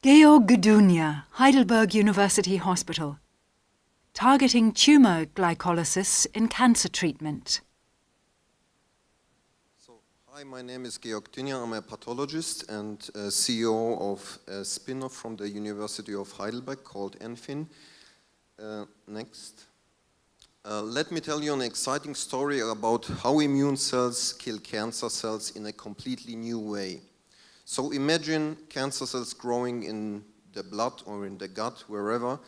Georg Gdynia, Heidelberg University Hospital. Targeting tumor glycolysis in cancer treatment. Hi, my name is Georg Gdynia. I'm a pathologist and CEO of a spin-off from the University of Heidelberg called ENFIN. Next. Let me tell you an exciting story about how immune cells kill cancer cells in a completely new way. So imagine cancer cells growing in the blood or in the gut, wherever,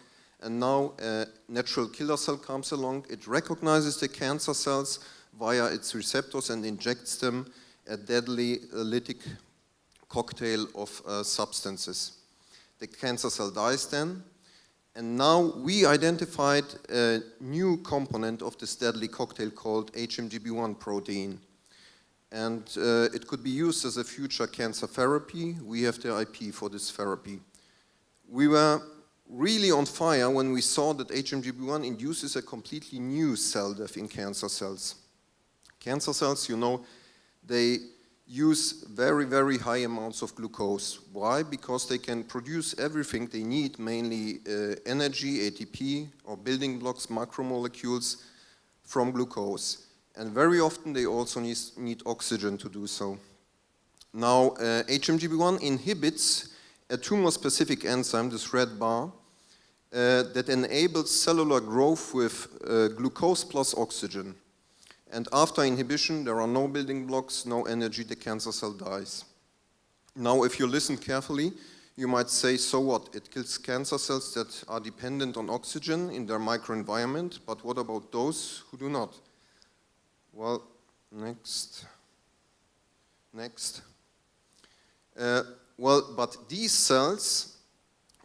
and now a natural killer cell comes along. It recognizes the cancer cells via its receptors and injects them a deadly lytic cocktail of substances. The cancer cell dies then, and now we identified a new component of this deadly cocktail called HMGB1 protein. And it could be used as a future cancer therapy. We have the IP for this therapy. We were really on fire when we saw that HMGB1 induces a completely new cell death in cancer cells. Cancer cells, you know, they use very, very high amounts of glucose. Why? Because they can produce everything they need, mainly energy, ATP, or building blocks, macromolecules from glucose. And very often they also need oxygen to do so. Now, HMGB1 inhibits a tumor-specific enzyme, this red bar, that enables cellular growth with glucose plus oxygen. And after inhibition, there are no building blocks, no energy, the cancer cell dies. Now, if you listen carefully, you might say, so what? It kills cancer cells that are dependent on oxygen in their microenvironment, but what about those who do not? Well, next. But these cells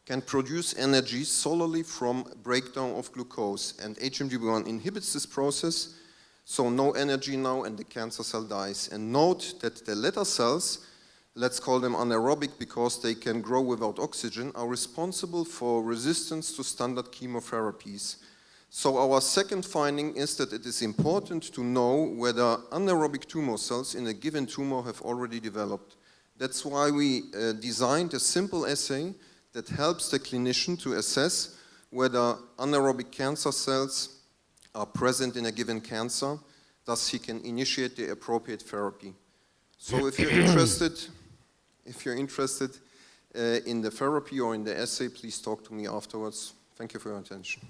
can produce energy solely from breakdown of glucose, and HMGB1 inhibits this process, so no energy now, and the cancer cell dies. And note that the latter cells, let's call them anaerobic because they can grow without oxygen, are responsible for resistance to standard chemotherapies. So our second finding is that it is important to know whether anaerobic tumor cells in a given tumor have already developed. That's why we designed a simple assay that helps the clinician to assess whether anaerobic cancer cells are present in a given cancer, thus he can initiate the appropriate therapy. So if you're interested in the therapy or in the assay, please talk to me afterwards. Thank you for your attention.